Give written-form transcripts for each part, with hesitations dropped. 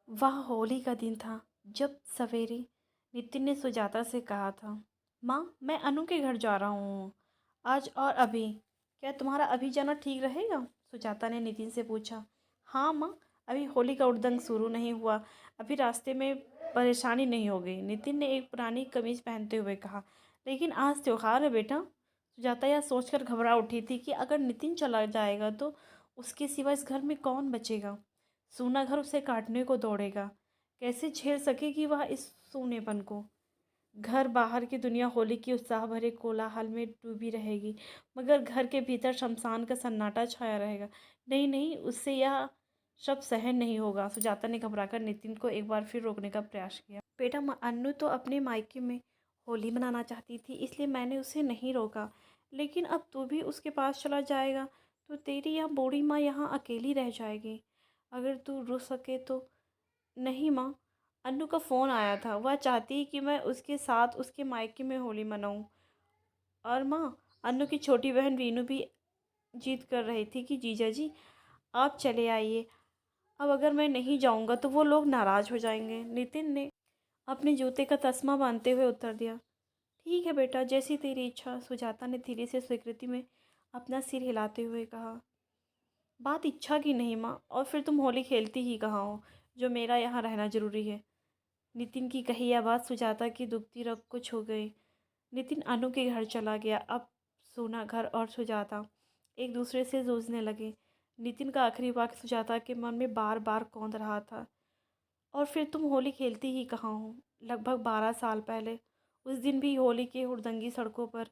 वह होली का दिन था जब सवेरे नितिन ने सुजाता से कहा था, माँ मैं अनु के घर जा रहा हूँ आज और अभी। क्या तुम्हारा अभी जाना ठीक रहेगा? सुजाता ने नितिन से पूछा। हाँ माँ, अभी होली का उद्दंग शुरू नहीं हुआ, अभी रास्ते में परेशानी नहीं होगी, नितिन ने एक पुरानी कमीज पहनते हुए कहा। लेकिन आज त्योहार है बेटा। सुजाता यह सोचकर घबरा उठी थी कि अगर नितिन चला जाएगा तो उसके सिवा इस घर में कौन बचेगा। सूना घर उसे काटने को दौड़ेगा। कैसे झेल सकेगी वह इस सूनेपन को? घर बाहर की दुनिया होली की उत्साह भरे कोलाहल में डूबी रहेगी, मगर घर के भीतर शमशान का सन्नाटा छाया रहेगा। नहीं नहीं, उससे यह सब सहन नहीं होगा। सुजाता ने घबराकर नितिन को एक बार फिर रोकने का प्रयास किया। बेटा, अन्नू तो अपने मायके में होली मनाना चाहती थी, इसलिए मैंने उसे नहीं रोका। लेकिन अब तू भी उसके पास चला जाएगा तो तेरी यह बूढ़ी माँ यहाँ अकेली रह जाएगी। अगर तू रुक सके तो। नहीं माँ, अन्नू का फ़ोन आया था, वह चाहती है कि मैं उसके साथ उसके मायके में होली मनाऊं। और माँ, अन्नू की छोटी बहन वीनू भी जिद कर रही थी कि जीजा जी आप चले आइए। अब अगर मैं नहीं जाऊंगा तो वो लोग नाराज़ हो जाएंगे। नितिन ने अपने जूते का तस्मा बांधते हुए उत्तर दिया। ठीक है बेटा, जैसी तेरी इच्छा। सुजाता ने धीरे से स्वीकृति में अपना सिर हिलाते हुए कहा। बात इच्छा की नहीं माँ, और फिर तुम होली खेलती ही कहाँ हो जो मेरा यहाँ रहना जरूरी है? नितिन की कही यह बात सुजाता की दुखती रग को छू गई। नितिन अनु के घर चला गया। अब सोना घर और सुजाता एक दूसरे से जूझने लगे। नितिन का आखिरी वाक्य सुजाता के मन में बार बार कौंध रहा था। और फिर तुम होली खेलती ही कहाँ हो? लगभग 12 साल पहले उस दिन भी होली के हुड़दंगी सड़कों पर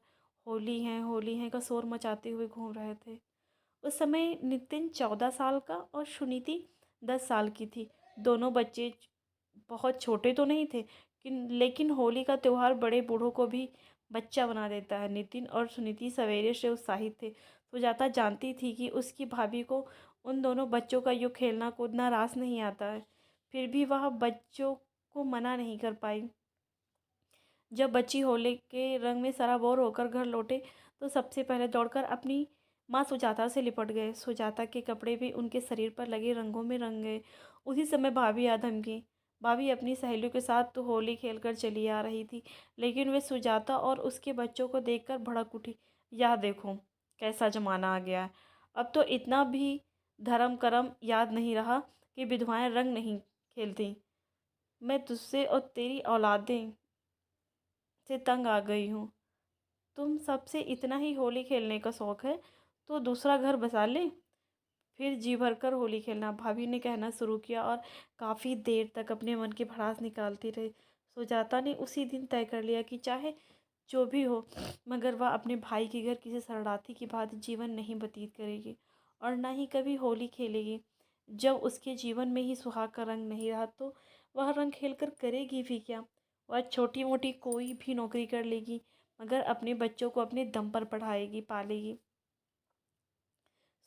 होली है का शोर मचाते हुए घूम रहे थे। उस समय नितिन 14 साल का और सुनीति 10 साल की थी। दोनों बच्चे बहुत छोटे तो नहीं थे, लेकिन होली का त्यौहार बड़े बूढ़ों को भी बच्चा बना देता है। नितिन और सुनीति सवेरे से उत्साहित थे। सुजाता जानती थी कि उसकी भाभी को उन दोनों बच्चों का यूँ खेलना कूदना रास नहीं आता है, फिर भी वह बच्चों को मना नहीं कर पाई। जब बच्ची होली के रंग में सराबोर होकर घर लौटे तो सबसे पहले दौड़कर अपनी माँ सुजाता से लिपट गए। सुजाता के कपड़े भी उनके शरीर पर लगे रंगों में रंग गए। उसी समय भाभी आ धमकी। भाभी अपनी सहेलियों के साथ तो होली खेलकर चली आ रही थी, लेकिन वे सुजाता और उसके बच्चों को देखकर भड़क उठी। यह देखो कैसा जमाना आ गया है, अब तो इतना भी धर्म करम याद नहीं रहा कि विधवाएं रंग नहीं खेलती। मैं तुझसे और तेरी औलादें से तंग आ गई हूँ। तुम सबसे इतना ही होली खेलने का शौक़ है तो दूसरा घर बसा ले, फिर जी भर कर होली खेलना। भाभी ने कहना शुरू किया और काफ़ी देर तक अपने मन की भड़ास निकालती रही। सुजाता ने उसी दिन तय कर लिया कि चाहे जो भी हो, मगर वह अपने भाई के घर किसी शरणार्थी की भांति जीवन नहीं व्यतीत करेगी और न ही कभी होली खेलेगी। जब उसके जीवन में ही सुहाग का रंग नहीं रहा तो वह रंग खेलकर करेगी भी क्या? वह छोटी मोटी कोई भी नौकरी कर लेगी, मगर अपने बच्चों को अपने दम पर पढ़ाएगी पालेगी।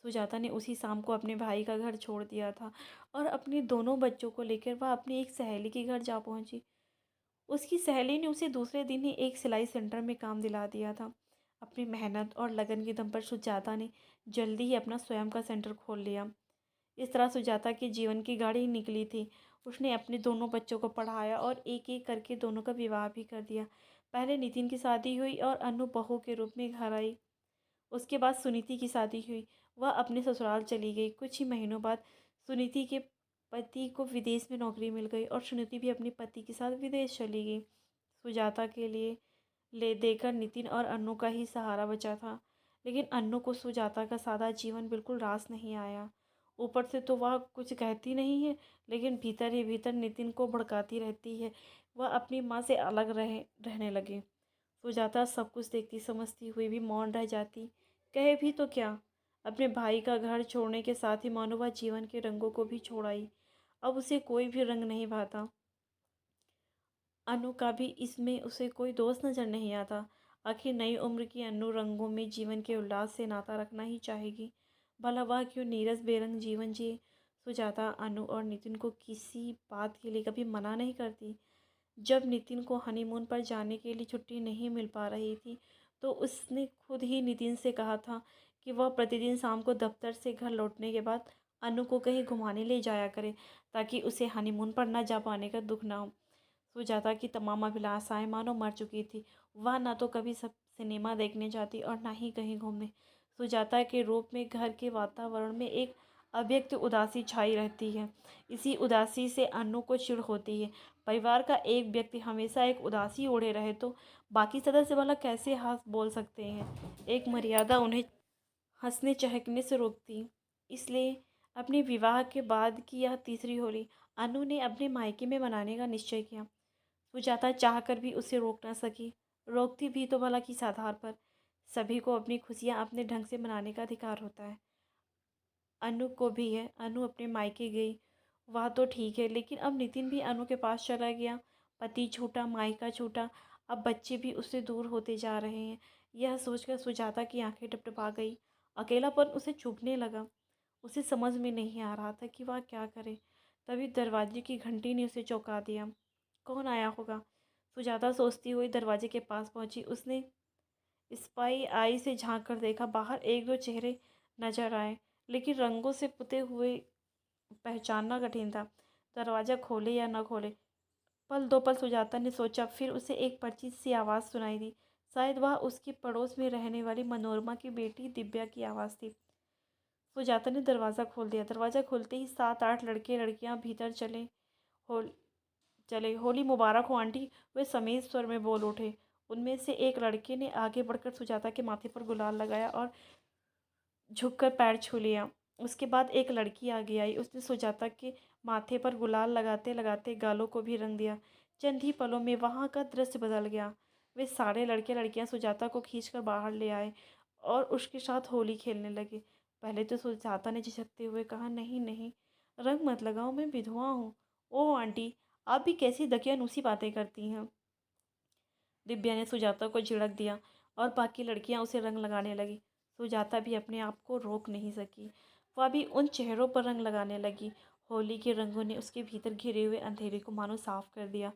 सुजाता ने उसी शाम को अपने भाई का घर छोड़ दिया था और अपने दोनों बच्चों को लेकर वह अपनी एक सहेली के घर जा पहुंची। उसकी सहेली ने उसे दूसरे दिन ही एक सिलाई सेंटर में काम दिला दिया था। अपनी मेहनत और लगन के दम पर सुजाता ने जल्दी ही अपना स्वयं का सेंटर खोल लिया। इस तरह सुजाता के जीवन की गाड़ी निकली थी। उसने अपने दोनों बच्चों को पढ़ाया और एक एक करके दोनों का विवाह भी कर दिया। पहले नितिन की शादी हुई और अनु बहू के रूप में घर आई। उसके बाद सुनीति की शादी हुई। वह अपने ससुराल चली गई। कुछ ही महीनों बाद सुनीति के पति को विदेश में नौकरी मिल गई और सुनीति भी अपने पति के साथ विदेश चली गई। सुजाता के लिए ले देकर नितिन और अन्नू का ही सहारा बचा था, लेकिन अन्नू को सुजाता का सादा जीवन बिल्कुल रास नहीं आया। ऊपर से तो वह कुछ कहती नहीं है, लेकिन भीतर ही भीतर नितिन को भड़काती रहती है। वह अपनी माँ से अलग रहने लगे। सुजाता सब कुछ देखती समझती हुई भी मौन रह जाती। कहे भी तो क्या? अपने भाई का घर छोड़ने के साथ ही मानो वह जीवन के रंगों को भी छोड़ आई। अब उसे कोई भी रंग नहीं भाता। अनु का भी इसमें उसे कोई दोष नजर नहीं आता। आखिर नई उम्र की अनु रंगों में जीवन के उल्लास से नाता रखना ही चाहेगी। भला वह क्यों नीरस बेरंग जीवन जिए? सुजाता अनु और नितिन को किसी बात के लिए कभी मना नहीं करती। जब नितिन को हनीमून पर जाने के लिए छुट्टी नहीं मिल पा रही थी तो उसने खुद ही नितिन से कहा था कि वह प्रतिदिन शाम को दफ्तर से घर लौटने के बाद अनु को कहीं घुमाने ले जाया करे ताकि उसे हनीमून पर न जा पाने का दुख ना हो। सुजाता की तमाम अभिलाषाएं मानो मर चुकी थी। वह ना तो कभी सब सिनेमा देखने जाती और ना ही कहीं घूमने। सुजाता के रूप में घर के वातावरण में एक अव्यक्त उदासी छाई रहती है। इसी उदासी से अनु को चिढ़ होती है। परिवार का एक व्यक्ति हमेशा एक उदासी ओढ़े रहे तो बाकी सदस्य भला कैसे हंस बोल सकते हैं। एक मर्यादा उन्हें हंसने चहकने से रोकती। इसलिए अपने विवाह के बाद की यह तीसरी होली अनु ने अपने मायके में मनाने का निश्चय किया। सुजाता चाहकर भी उसे रोक न सकी। रोकती भी तो भला किस आधार पर। सभी को अपनी खुशियाँ अपने ढंग से मनाने का अधिकार होता है। अनु को भी है। अनु अपने मायके गई, वह तो ठीक है, लेकिन अब नितिन भी अनु के पास चला गया। पति छूटा, मायका छूटा, अब बच्चे भी उससे दूर होते जा रहे हैं। यह सोचकर सुजाता की आंखें टपटपा गई। अकेलापन उसे चुभने लगा। उसे समझ में नहीं आ रहा था कि वह क्या करे। तभी दरवाजे की घंटी ने उसे चौंका दिया। कौन आया होगा? सुजाता सोचती हुई दरवाजे के पास पहुंची। उसने स्पाई आई से झांक कर देखा। बाहर एक दो चेहरे नजर आए, लेकिन रंगों से पुते हुए पहचानना कठिन था। दरवाज़ा खोले या न खोले, पल दो पल सुजाता ने सोचा। फिर उसे एक परिचित सी आवाज़ सुनाई दी। शायद वह उसके पड़ोस में रहने वाली मनोरमा की बेटी दिव्या की आवाज़ थी। सुजाता ने दरवाज़ा खोल दिया। दरवाज़ा खुलते ही 7-8 लड़के लड़कियां भीतर चले। होली मुबारक हो आंटी, वे समीर स्वर में बोल उठे। उनमें से एक लड़के ने आगे बढ़कर सुजाता के माथे पर गुलाल लगाया और झुककर पैर छू लिया। उसके बाद एक लड़की आगे आई। उसने सुजाता के माथे पर गुलाल लगाते लगाते गालों को भी रंग दिया। चंद ही पलों में वहाँ का दृश्य बदल गया। वे सारे लड़के लड़कियां सुजाता को खींचकर बाहर ले आए और उसके साथ होली खेलने लगे। पहले तो सुजाता ने झिझकते हुए कहा, नहीं नहीं, रंग मत लगाओ, मैं विधवा हूँ। ओह आंटी, आप भी कैसी दकियानूसी बातें करती हैं। दिव्या ने सुजाता को झिड़क दिया और बाकी लड़कियां उसे रंग लगाने लगी। सुजाता भी अपने आप को रोक नहीं सकी। वह भी उन चेहरों पर रंग लगाने लगी। होली के रंगों ने उसके भीतर घिरे हुए अंधेरे को मानो साफ कर दिया।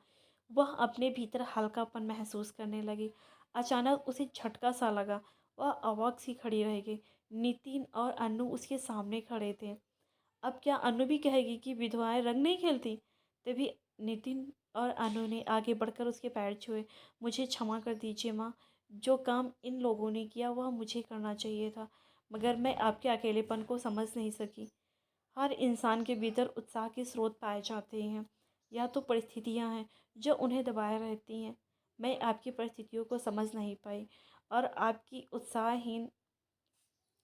वह अपने भीतर हल्कापन महसूस करने लगी। अचानक उसे झटका सा लगा। वह अवाक सी खड़ी रह गई। नितिन और अनु उसके सामने खड़े थे। अब क्या अनु भी कहेगी कि विधवाएं रंग नहीं खेलती? तभी नितिन और अनु ने आगे बढ़कर उसके पैर छुए। मुझे क्षमा कर दीजिए माँ, जो काम इन लोगों ने किया वह मुझे करना चाहिए था, मगर मैं आपके अकेलेपन को समझ नहीं सकी। हर इंसान के भीतर उत्साह के स्रोत पाए जाते हैं, या तो परिस्थितियाँ हैं जो उन्हें दबाए रहती हैं। मैं आपकी परिस्थितियों को समझ नहीं पाई और आपकी उत्साहहीन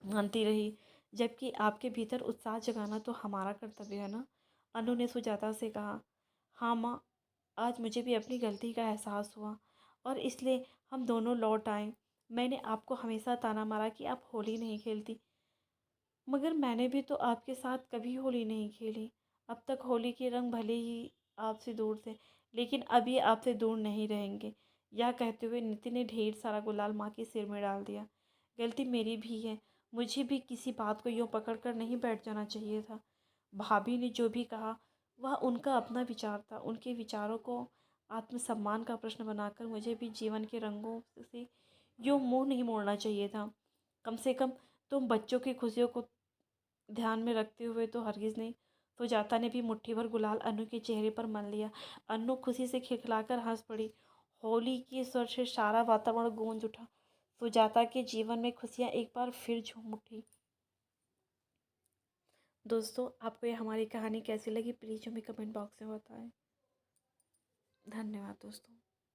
मानती रही, जबकि आपके भीतर उत्साह जगाना तो हमारा कर्तव्य है ना। अनु ने सुजाता से कहा, हाँ माँ, आज मुझे भी अपनी गलती का एहसास हुआ और इसलिए हम दोनों लौट आए। मैंने आपको हमेशा ताना मारा कि आप होली नहीं खेलती, मगर मैंने भी तो आपके साथ कभी होली नहीं खेली। अब तक होली के रंग भले ही आपसे दूर थे, लेकिन अब ये आपसे दूर नहीं रहेंगे। यह कहते हुए नितिन ने ढेर सारा गुलाल माँ के सिर में डाल दिया। गलती मेरी भी है, मुझे भी किसी बात को यूँ पकड़ कर नहीं बैठ जाना चाहिए था। भाभी ने जो भी कहा वह उनका अपना विचार था। उनके विचारों को आत्मसम्मान का प्रश्न बनाकर मुझे भी जीवन के रंगों से यूँ मुंह नहीं मोड़ना चाहिए था। कम से कम तुम बच्चों की खुशियों को ध्यान में रखते हुए तो हरगिज़ नहीं। सुजाता ने भी मुट्ठी भर गुलाल अनु के चेहरे पर मल लिया। अनु खुशी से खिलखिलाकर हंस पड़ी। होली के स्वर से सारा वातावरण गूंज उठा। सुजाता के जीवन में खुशियाँ एक बार फिर झूम उठी। दोस्तों, आपको ये हमारी कहानी कैसी लगी प्लीज़ हमें कमेंट बॉक्स में बताएं। धन्यवाद दोस्तों।